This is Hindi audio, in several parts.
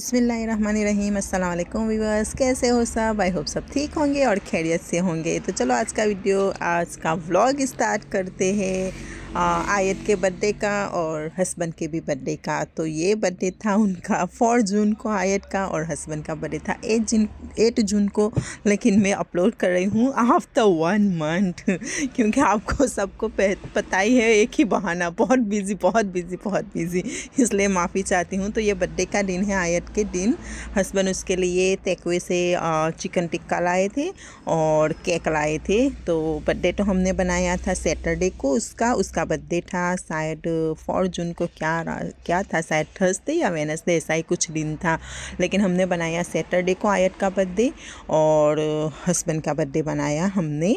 बिस्मिल्लाहिर्रहमानिर्रहीम। अस्सलाम वालेकुम व्यूअर्स, कैसे हो सब? आई होप सब ठीक होंगे और खैरियत से होंगे। तो चलो आज का वीडियो, आज का व्लॉग स्टार्ट करते हैं। आयत के बर्थडे का और हस्बैंड के भी बर्थडे का। तो ये बर्थडे था उनका 4 जून को आयत का, और हस्बैंड का बर्थडे था 8 जून को। लेकिन मैं अपलोड कर रही हूँ आफ्टर 1 मंथ क्योंकि आपको सबको पता ही है, एक ही बहाना, बहुत बिज़ी, इसलिए माफ़ी चाहती हूँ। तो ये बर्थडे का दिन है आयत के दिन। हस्बैंड उसके लिए टेकअवे से चिकन टिक्का लाए थे और केक लाए थे। तो बर्थडे तो हमने बनाया था सैटरडे को, उसका बर्थडे था शायद 4 जून को। क्या था, शायद थर्सडे या वेडनेसडे, ऐसा ही कुछ दिन था। लेकिन हमने बनाया सैटरडे को आयत का बर्थडे, और हस्बैंड का बर्थडे बनाया हमने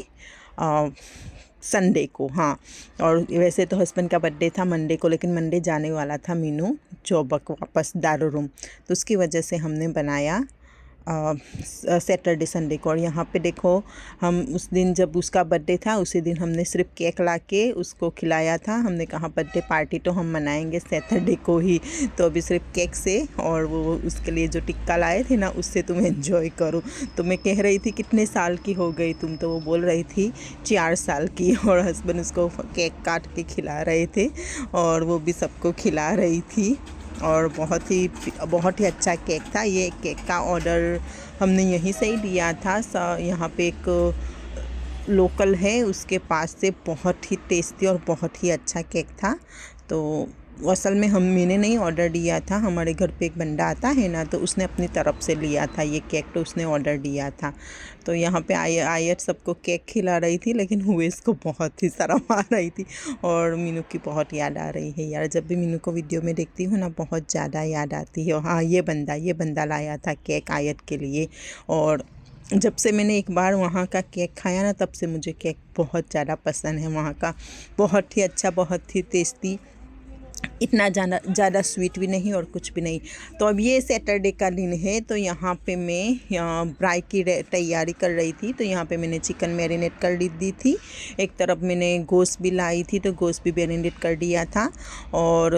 संडे को। हाँ, और वैसे तो हस्बैंड का बर्थडे था मंडे को, लेकिन मंडे जाने वाला था मीनू चौबक वापस दारूरूम, तो उसकी वजह से हमने बनाया सैटरडे संडे को। और यहाँ पे देखो, हम उस दिन जब उसका बर्थडे था उसी दिन हमने सिर्फ केक ला के उसको खिलाया था। हमने कहा बर्थडे पार्टी तो हम मनाएंगे सैटरडे को ही, तो अभी सिर्फ केक से और वो उसके लिए जो टिक्का लाए थे ना, उससे तुम एंजॉय करो। तो मैं कह रही थी कितने साल की हो गई तुम, तो वो बोल रही थी 4 साल की। और हस्बैंड उसको केक काट के खिला रहे थे और वो भी सबको खिला रही थी। और बहुत ही अच्छा केक था। ये केक का ऑर्डर हमने यहीं से ही दिया था। यहाँ पे एक लोकल है, उसके पास से बहुत ही टेस्टी और बहुत ही अच्छा केक था। तो असल में मैंने नहीं ऑर्डर दिया था, हमारे घर पे एक बंदा आता है ना, तो उसने अपनी तरफ से लिया था ये केक, तो उसने ऑर्डर दिया था। तो यहाँ पे आयत सबको केक खिला रही थी, लेकिन हुए इसको बहुत ही शर्म आ रही थी और मीनू की बहुत याद आ रही है यार। जब भी मीनू को वीडियो में देखती हूँ ना, बहुत ज़्यादा याद आती है। हाँ, ये बंदा लाया था केक आयत के लिए, और जब से मैंने एक बार वहाँ का केक खाया ना, तब से मुझे केक बहुत ज़्यादा पसंद है। वहाँ का बहुत ही अच्छा, बहुत ही टेस्टी, इतना ज़्यादा स्वीट भी नहीं और कुछ भी नहीं। तो अब ये सैटरडे का दिन है, तो यहाँ पे मैं ब्राई की तैयारी कर रही थी। तो यहाँ पे मैंने चिकन मैरिनेट कर दी थी। एक तरफ मैंने गोश्त भी लाई थी, तो गोश्त भी मैरिनेट कर दिया था, और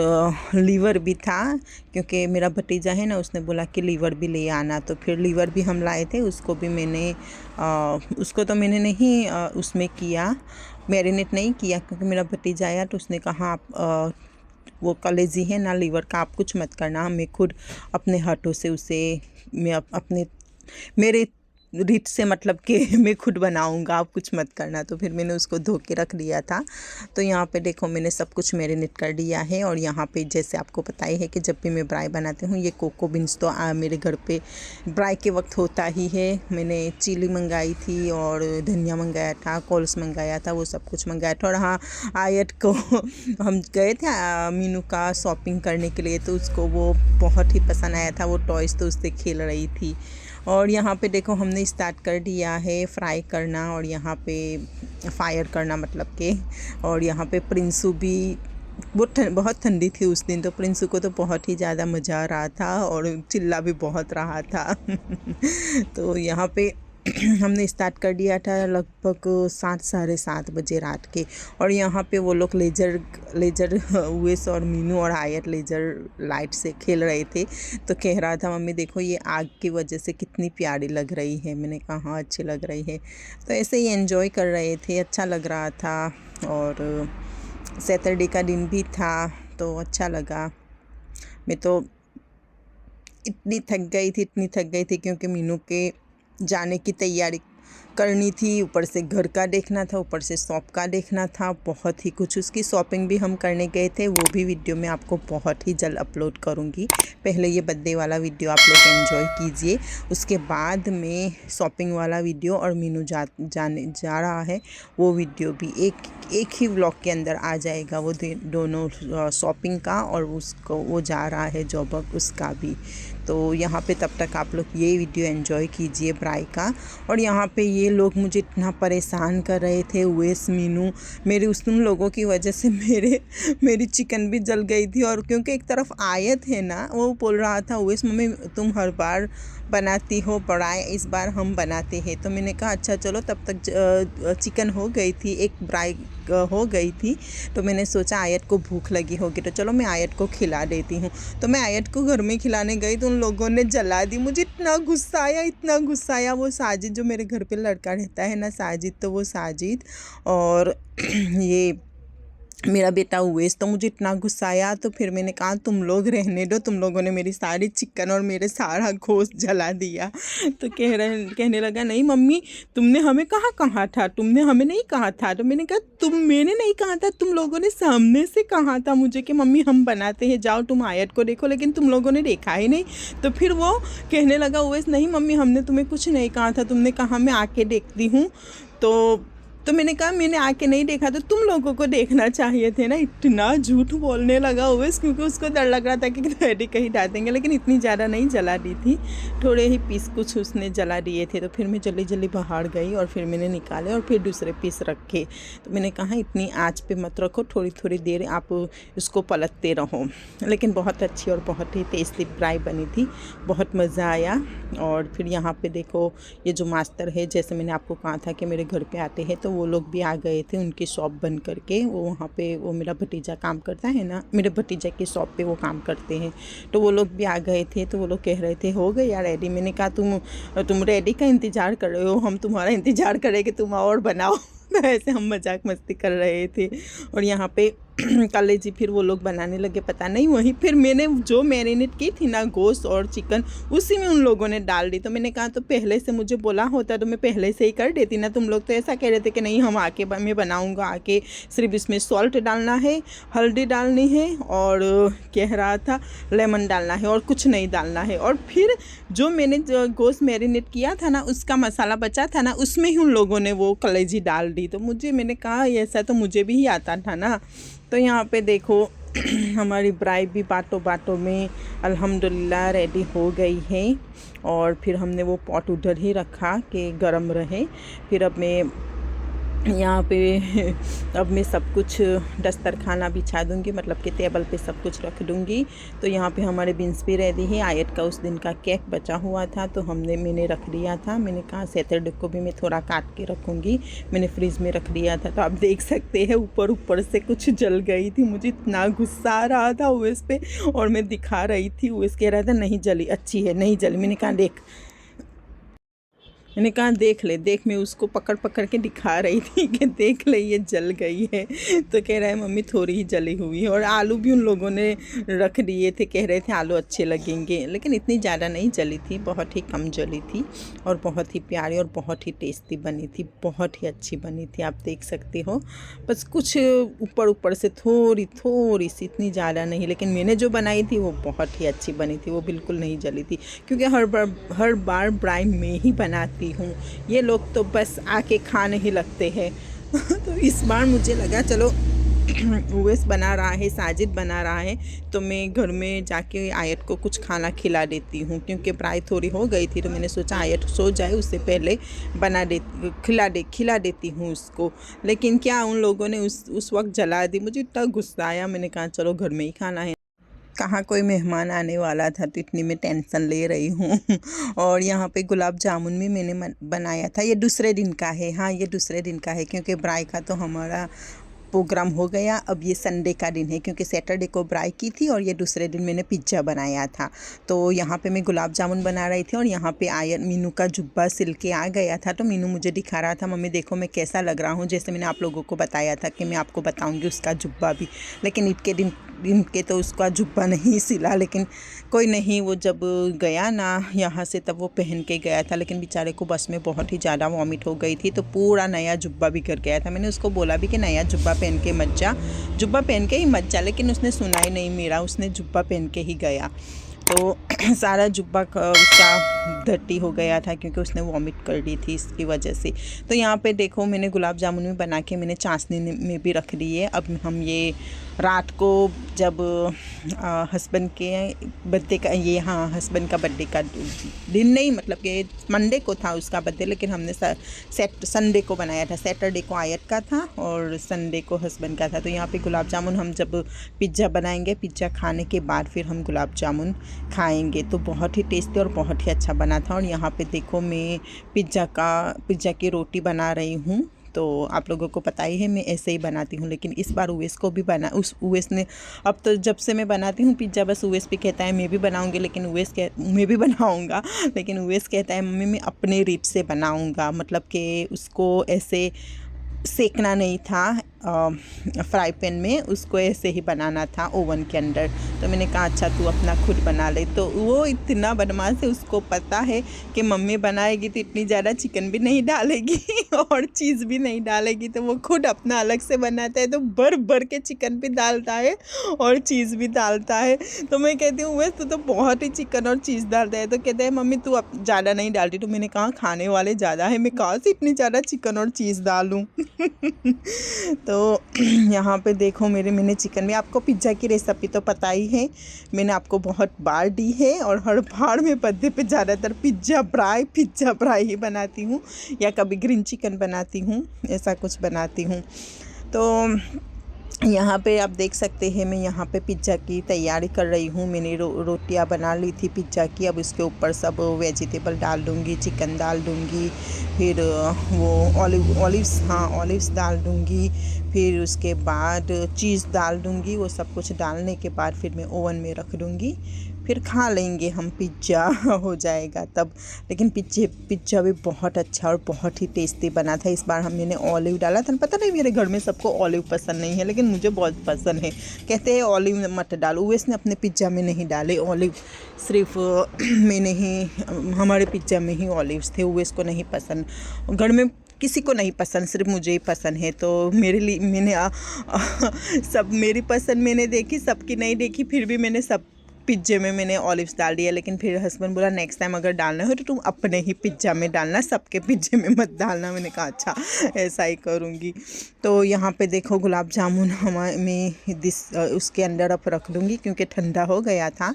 लीवर भी था, क्योंकि मेरा भतीजा है ना, उसने बोला कि लीवर भी ले आना। तो फिर लीवर भी हम लाए थे, उसको भी मैंने उसको तो मैंने नहीं उसमें किया, मैरिनेट नहीं किया, क्योंकि मेरा भतीजा आया तो उसने कहा आप वो कलेजी है ना लीवर का, आप कुछ मत करना, मैं खुद अपने हाथों से उसे मैं अपने मेरे रीत से, मतलब कि मैं खुद बनाऊंगा, आप कुछ मत करना। तो फिर मैंने उसको धो के रख दिया था। तो यहाँ पे देखो, मैंने सब कुछ मैरिनेट कर दिया है। और यहाँ पे जैसे आपको पता ही है कि जब भी मैं ब्राई बनाती हूँ, ये कोको बीन्स तो मेरे घर पे ब्राई के वक्त होता ही है। मैंने चिली मंगाई थी और धनिया मंगाया था, कोल्स मंगाया था, वो सब कुछ मंगाया था। और हाँ, आयत को हम गए थे मीनू का शॉपिंग करने के लिए, तो उसको वो बहुत ही पसंद आया था वो टॉयज़, तो उससे खेल रही थी। और यहाँ पे देखो, हमने स्टार्ट कर दिया है फ्राई करना, और यहाँ पे फायर करना मतलब के। और यहाँ पे प्रिंसू भी बहुत ठंडी थी उस दिन, तो प्रिंसू को तो बहुत ही ज़्यादा मज़ा आ रहा था और चिल्ला भी बहुत रहा था। तो यहाँ पे हमने स्टार्ट कर दिया था लगभग 7 साढ़े 7 बजे रात के। और यहाँ पे वो लोग लेजर उवेस और मीनू और आयत लेजर लाइट से खेल रहे थे। तो कह रहा था मम्मी देखो, ये आग की वजह से कितनी प्यारी लग रही है। मैंने कहा हाँ, अच्छी लग रही है। तो ऐसे ही एंजॉय कर रहे थे, अच्छा लग रहा था। और सैटरडे का दिन भी था, तो अच्छा लगा। मैं तो इतनी थक गई थी क्योंकि मीनू के जाने की तैयारी करनी थी, ऊपर से घर का देखना था, ऊपर से शॉप का देखना था, बहुत ही कुछ। उसकी शॉपिंग भी हम करने गए थे, वो भी वीडियो मैं आपको बहुत ही जल्द अपलोड करूँगी। पहले ये बर्थडे वाला वीडियो आप लोग एंजॉय कीजिए, उसके बाद में शॉपिंग वाला वीडियो और मीनू जा रहा है वो वीडियो भी एक ही व्लॉग के अंदर आ जाएगा। वो दोनों शॉपिंग का और उसको वो जा रहा है जॉबक, उसका भी। तो यहाँ पे तब तक आप लोग ये वीडियो एंजॉय कीजिए ब्राई का। और यहाँ पे ये लोग मुझे इतना परेशान कर रहे थे, उवेस मीनू, मेरे उन लोगों की वजह से मेरी चिकन भी जल गई थी। और क्योंकि एक तरफ आयत है ना, वो बोल रहा था उवेस मम्मी तुम हर बार बनाती हो पढ़ाए, इस बार हम बनाते हैं। तो मैंने कहा अच्छा चलो, तब तक चिकन हो गई थी, एक फ्राई हो गई थी। तो मैंने सोचा आयत को भूख लगी होगी तो चलो मैं आयत को खिला देती हूँ। तो मैं आयत को घर में खिलाने गई तो उन लोगों ने जला दी। मुझे इतना गुस्सा आया, इतना गुस्सा आया। वो साजिद जो मेरे घर पे लड़का रहता है ना साजिद, तो वो साजिद और ये मेरा बेटा उवैस, तो मुझे इतना गुस्सा आया। तो फिर मैंने कहा तुम लोग रहने दो, तुम लोगों ने मेरी सारी चिकन और मेरे सारा गोश्त जला दिया। तो कहने लगा नहीं मम्मी, तुमने हमें कहा था, तुमने हमें नहीं कहा था। तो मैंने कहा मैंने नहीं कहा था, तुम लोगों ने सामने से कहा था मुझे कि मम्मी हम बनाते हैं, जाओ तुम आयत को देखो, लेकिन तुम लोगों ने देखा ही नहीं। तो फिर वो कहने लगा उवैस नहीं मम्मी, हमने तुम्हें कुछ नहीं कहा था, तुमने कहा मैं आके देखती हूँ। तो मैंने कहा मैंने आके नहीं देखा, तो तुम लोगों को देखना चाहिए थे ना। इतना झूठ बोलने लगा ओवैस, क्योंकि उसको डर लग रहा था कि डैडी कहीं डांटेंगे, लेकिन इतनी ज़्यादा नहीं जला दी थी, थोड़े ही पीस कुछ उसने जला दिए थे। तो फिर मैं जल्दी जल्दी बाहर गई और फिर मैंने निकाले और फिर दूसरे पीस रखे। तो मैंने कहा इतनी आँच पे मत रखो, थोड़ी थोड़ी देर आप उसको पलटते रहो। लेकिन बहुत अच्छी और बहुत ही टेस्टी फ्राई बनी थी, बहुत मज़ा आया। और फिर यहाँ पे देखो ये जो मास्टर है, जैसे मैंने आपको कहा था कि मेरे घर पे आते हैं, तो वो लोग भी आ गए थे। उनकी शॉप बंद करके वो वहाँ पे, वो मेरा भतीजा काम करता है ना, मेरे भतीजा की शॉप पे वो काम करते हैं, तो वो लोग भी आ गए थे। तो वो लोग कह रहे थे हो गई यार रेडी। मैंने कहा तुम रेडी का इंतज़ार कर रहे हो, हम तुम्हारा इंतज़ार करें कि तुम और बनाओ। तो ऐसे हम मजाक मस्ती कर रहे थे। और यहाँ पे कलेजी फिर वो लोग बनाने लगे, पता नहीं वहीं फिर मैंने जो मैरिनेट की थी ना गोश्त और चिकन, उसी में उन लोगों ने डाल दी। तो मैंने कहा तो पहले से मुझे बोला होता तो मैं पहले से ही कर देती ना। तुम लोग तो ऐसा कह रहे थे कि नहीं हम आके मैं बनाऊंगा, आके सिर्फ इसमें सॉल्ट डालना है, हल्दी डालनी है और कह रहा था लेमन डालना है और कुछ नहीं डालना है। और फिर जो मैंने गोश्त मैरिनेट किया था ना, उसका मसाला बचा था ना, उसमें ही उन लोगों ने वो कलेजी डाल दी। तो मैंने कहा ऐसा तो मुझे भी ही आता था ना। तो यहाँ पे देखो हमारी ब्राई भी बातों में अल्हम्दुलिल्लाह रेडी हो गई है। और फिर हमने वो पॉट उधर ही रखा कि गर्म रहे। फिर अब मैं यहाँ पे अब मैं सब कुछ दस्तरखाना बिछा दूँगी, मतलब कि टेबल पे सब कुछ रख दूँगी। तो यहाँ पे हमारे बीन्स भी रेडी है। आयत का उस दिन का केक बचा हुआ था तो मैंने रख दिया था। मैंने कहा सैटरडे को भी मैं थोड़ा काट के रखूँगी, मैंने फ्रिज में रख दिया था। तो आप देख सकते हैं ऊपर से कुछ जल गई थी। मुझे इतना गुस्सा आ रहा था उस पर, और मैं दिखा रही थी। उस कह रहा था नहीं जली, अच्छी है, नहीं जली। मैंने कहा देख ले, देख, मैं उसको पकड़ के दिखा रही थी कि देख ले ये जल गई है। तो कह रहा है मम्मी थोड़ी ही जली हुई है। और आलू भी उन लोगों ने रख दिए थे, कह रहे थे आलू अच्छे लगेंगे, लेकिन इतनी ज़्यादा नहीं जली थी, बहुत ही कम जली थी और बहुत ही प्यारी और बहुत ही टेस्टी बनी थी, बहुत ही अच्छी बनी थी। आप देख सकते हो, बस कुछ ऊपर से थोड़ी सी, इतनी ज़्यादा नहीं, लेकिन मैंने जो बनाई थी वो बहुत ही अच्छी बनी थी, वो बिल्कुल नहीं जली थी। क्योंकि हर बार ब्राई में ही बनाती हूँ, ये लोग तो बस आके खाने ही लगते हैं। तो इस बार मुझे लगा चलो उवैस बना रहा है, साजिद बना रहा है, तो मैं घर में जाके आयत को कुछ खाना खिला देती हूँ। क्योंकि प्राय थोड़ी हो गई थी तो मैंने सोचा आयत सो जाए उससे पहले खिला देती हूँ उसको। लेकिन क्या उन लोगों ने उस वक्त जला दी। मुझे इतना गुस्सा आया, मैंने कहा चलो घर में ही खाना है, कहाँ कोई मेहमान आने वाला था, तो इतनी मैं टेंशन ले रही हूँ। और यहाँ पे गुलाब जामुन भी मैंने बनाया था, ये दूसरे दिन का है। हाँ ये दूसरे दिन का है, क्योंकि ब्राई का तो हमारा प्रोग्राम हो गया। अब ये संडे का दिन है, क्योंकि सैटरडे को ब्राई की थी और ये दूसरे दिन मैंने पिज्ज़ा बनाया था। तो यहाँ पे मैं गुलाब जामुन बना रही थी और यहाँ पे आयन मीनू का जुब्बा सिल के आ गया था। तो मीनू मुझे दिखा रहा था मम्मी देखो मैं कैसा लग रहा हूँ, जैसे मैंने आप लोगों को बताया था कि मैं आपको बताऊँगी उसका जुब्बा भी। लेकिन ईद के दिन के तो उसका जुब्बा नहीं सिला, लेकिन कोई नहीं, वो जब गया ना यहाँ से तब वो पहन के गया था। लेकिन बेचारे को बस में बहुत ही ज़्यादा वॉमिट हो गई थी, तो पूरा नया जुब्बा भी कर गया था। मैंने उसको बोला भी कि नया जुब्बा पहन के मत जा, जुब्बा पहन के ही मत जा, लेकिन उसने सुना ही नहीं मेरा, उसने जुब्बा पहन के ही गया। तो सारा जुब्बा उसका डर्टी हो गया था, क्योंकि उसने वॉमिट कर दी थी इसकी वजह से। तो यहाँ पे देखो मैंने गुलाब जामुन में बना के मैंने चाशनी में भी रख दी है। अब हम ये रात को जब हस्बैंड के बर्थडे का हस्बैंड का बर्थडे का दिन नहीं, मतलब कि मंडे को था उसका बर्थडे, लेकिन हमने संडे को बनाया था। सैटरडे को आयत का था और संडे को हस्बैंड का था। तो यहाँ पे गुलाब जामुन हम जब पिज़्ज़ा बनाएंगे, पिज़्ज़ा खाने के बाद फिर हम गुलाब जामुन खाएंगे। तो बहुत ही टेस्टी और बहुत ही अच्छा बना था। और यहाँ पे देखो मैं पिज़्ज़ा की रोटी बना रही हूँ। तो आप लोगों को पता ही है मैं ऐसे ही बनाती हूँ, लेकिन इस बार उवेस को भी उवेस ने, अब तो जब से मैं बनाती हूँ पिज़्ज़ा बस उवेस भी कहता है मैं भी बनाऊँगी, लेकिन मैं भी बनाऊँगा, लेकिन उवेस कहता है मम्मी मैं अपने रीत से बनाऊँगा। मतलब कि उसको ऐसे सेकना नहीं था फ्राई पैन में, उसको ऐसे ही बनाना था ओवन के अंदर। तो मैंने कहा अच्छा तू अपना खुद बना ले। तो वो इतना बदमाश है, उसको पता है कि मम्मी बनाएगी तो इतनी ज़्यादा चिकन भी नहीं डालेगी और चीज़ भी नहीं डालेगी, तो वो खुद अपना अलग से बनाता है। तो भर भर के चिकन भी डालता है और चीज़ भी डालता है। तो मैं कहती हूँ वैसे तो बहुत ही चिकन और चीज़ डालता है। तो कहते हैं मम्मी तू अब ज़्यादा नहीं डालती। तो मैंने कहा खाने वाले ज़्यादा है, मैं कहाँ से इतनी ज़्यादा चिकन और चीज़ डालूँ। तो यहाँ पे देखो मैंने चिकन में, आपको पिज़्ज़ा की रेसिपी तो पता ही है, मैंने आपको बहुत बार दी है और हर बार मैं बर्थडे पे ज़्यादातर पिज़्ज़ा फ्राई ही बनाती हूँ, या कभी ग्रीन चिकन बनाती हूँ, ऐसा कुछ बनाती हूँ। तो यहाँ पे आप देख सकते हैं मैं यहाँ पे पिज़्ज़ा की तैयारी कर रही हूँ। मैंने रोटियाँ बना ली थी पिज़्ज़ा की। अब इसके ऊपर सब वेजिटेबल डाल दूँगी, चिकन डाल दूँगी, फिर वो ऑलिव्स डाल दूँगी, फिर उसके बाद चीज़ डाल दूँगी। वो सब कुछ डालने के बाद फिर मैं ओवन में रख दूँगी, फिर खा लेंगे हम, पिज़्ज़ा हो जाएगा तब। लेकिन पिज़्ज़ा भी बहुत अच्छा और बहुत ही टेस्टी बना था। इस बार मैंने ऑलिव डाला था। पता नहीं मेरे घर में सबको ऑलिव पसंद नहीं है, लेकिन मुझे बहुत पसंद है। कहते हैं ऑलिव मत डालो, वो इसने अपने पिज़्ज़ा में नहीं डाले ऑलिव, सिर्फ मैंने ही, हमारे पिज़्ज़ा में ही ऑलिव्स थे, वो इसको नहीं पसंद, घर में किसी को नहीं पसंद, सिर्फ मुझे ही पसंद है। तो मेरे लिए सब मेरी पसंद मैंने देखी, सबकी नहीं देखी, फिर भी मैंने सब पिज़्ज़े में मैंने ऑलिव्स डाल दिया। लेकिन फिर हस्बैंड बोला नेक्स्ट टाइम अगर डालना हो तो तुम अपने ही पिज़्ज़ा में डालना, सबके पिज़्ज़े में मत डालना। मैंने कहा अच्छा ऐसा ही करूँगी। तो यहाँ पे देखो गुलाब जामुन मैं उसके अंदर अब रख दूँगी, क्योंकि ठंडा हो गया था।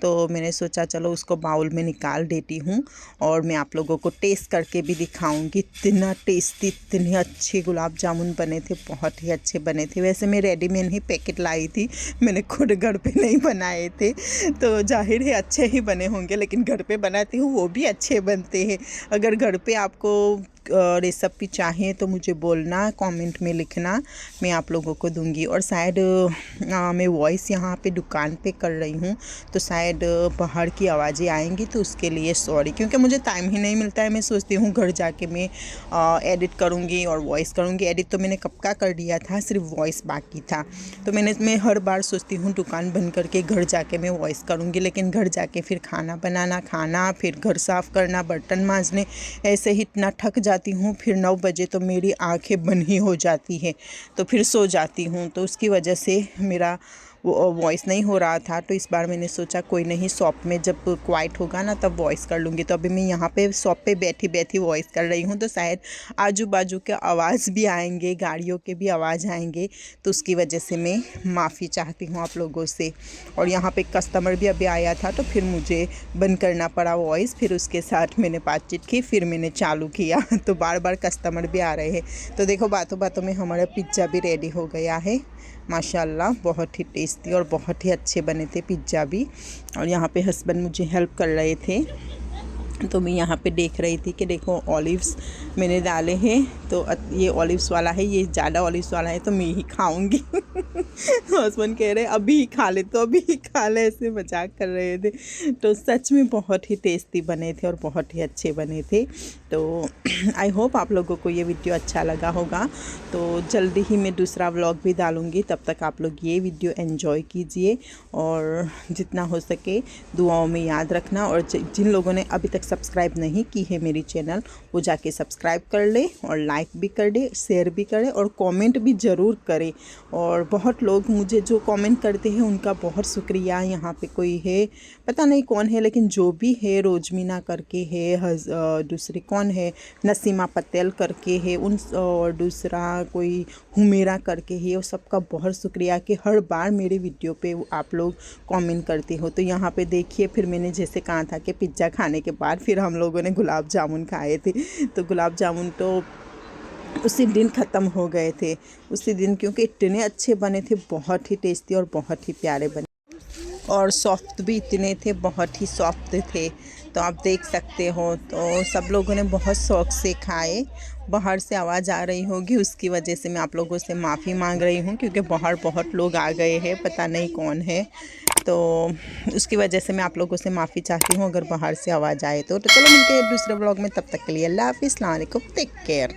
तो मैंने सोचा चलो उसको बाउल में निकाल देती हूँ और मैं आप लोगों को टेस्ट करके भी दिखाऊँगी। इतना टेस्टी, इतने अच्छे गुलाब जामुन बने थे, बहुत ही अच्छे बने थे। वैसे मैं रेडीमेड ही पैकेट लाई थी, मैंने खुद घर पे नहीं बनाए थे, तो जाहिर है अच्छे ही बने होंगे, लेकिन घर पे बनाती हूँ वो भी अच्छे बनते हैं। अगर घर पे आपको रेसिपी चाहिए तो मुझे बोलना, कमेंट में लिखना, मैं आप लोगों को दूंगी। और शायद मैं वॉइस यहाँ पे दुकान पे कर रही हूँ, तो शायद बाहर की आवाज़ें आएंगी, तो उसके लिए सॉरी, क्योंकि मुझे टाइम ही नहीं मिलता है। मैं सोचती हूँ घर जाके मैं एडिट करूँगी और वॉइस करूँगी। एडिट तो मैंने कब का कर दिया था, सिर्फ वॉइस बाकी था। तो मैं हर बार सोचती हूँ दुकान बंद करके घर जाके मैं वॉइस करूँगी, लेकिन घर जाके फिर खाना बनाना, फिर घर साफ़ करना, बर्तन मांजने, ऐसे ही इतना थक जाती हूँ। फिर 9 बजे तो मेरी आंखें बंद ही हो जाती है, तो फिर सो जाती हूँ। तो उसकी वजह से मेरा वो वॉइस नहीं हो रहा था। तो इस बार मैंने सोचा कोई नहीं, शॉप में जब क्वाइट होगा ना तब वॉइस कर लूँगी। तो अभी मैं यहाँ पे शॉप पे बैठी बैठी वॉइस कर रही हूँ, तो शायद आजू बाजू के आवाज़ भी आएंगे, गाड़ियों के भी आवाज़ आएंगे, तो उसकी वजह से मैं माफ़ी चाहती हूँ आप लोगों से। और यहाँ पे कस्टमर भी अभी आया था, तो फिर मुझे बंद करना पड़ा वॉइस, फिर उसके साथ मैंने बातचीत की, फिर मैंने चालू किया। तो बार बार कस्टमर भी आ रहे हैं। तो देखो बातों बातों में हमारा पिज़्ज़ा भी रेडी हो गया है माशाल्लाह। बहुत ही टेस्टी और बहुत ही अच्छे बने थे पिज़्ज़ा भी। और यहाँ पे हस्बैंड मुझे हेल्प कर रहे थे, तो मैं यहाँ पे देख रही थी कि देखो ऑलिव्स मैंने डाले हैं, तो ये ऑलिव्स वाला है, ये ज़्यादा ऑलिव्स वाला है, तो मैं ही खाऊंगी। हस्बैंड कह रहे अभी ही खा ले, तो अभी ही खा ले, ऐसे मजाक कर रहे थे। तो सच में बहुत ही टेस्टी बने थे और बहुत ही अच्छे बने थे। तो आई होप आप लोगों को ये वीडियो अच्छा लगा होगा। तो जल्दी ही मैं दूसरा व्लॉग भी डालूँगी, तब तक आप लोग ये वीडियो एंजॉय कीजिए और जितना हो सके दुआओं में याद रखना। और जिन लोगों ने अभी तक सब्सक्राइब नहीं की है मेरी चैनल, वो जाके सब्सक्राइब कर ले और लाइक भी कर दे, शेयर भी करे और कमेंट भी ज़रूर करें। और बहुत लोग मुझे जो कमेंट करते हैं उनका बहुत शुक्रिया। यहाँ पे कोई है, पता नहीं कौन है, लेकिन जो भी है, रोजमीना करके है, दूसरी कौन है, नसीमा पटेल करके है, और दूसरा कोई हुमेरा करके है। वो सबका बहुत शुक्रिया कि हर बार मेरे वीडियो पे आप लोग कमेंट करते हो। तो यहाँ पे देखिए, फिर मैंने जैसे कहा था कि पिज़्ज़ा खाने के बाद फिर हम लोगों ने गुलाब जामुन खाए थे। तो गुलाब जामुन तो उसी दिन ख़त्म हो गए थे, उसी दिन, क्योंकि इतने अच्छे बने थे, बहुत ही टेस्टी और बहुत ही प्यारे बने, और सॉफ्ट भी इतने थे, बहुत ही सॉफ्ट थे। तो आप देख सकते हो। तो सब लोगों ने बहुत शौक़ से खाए। बाहर से आवाज़ आ रही होगी, उसकी वजह से मैं आप लोगों से माफ़ी मांग रही हूँ, क्योंकि बाहर बहुत लोग आ गए हैं, पता नहीं कौन है। तो उसकी वजह से मैं आप लोगों से माफ़ी चाहती हूँ अगर बाहर से आवाज़ आए तो चलो मिलते हैं दूसरे ब्लॉग में। तब तक के लिए अल्लाह हाफ़िज़, अस्सलाम वालेकुम, टेक केयर।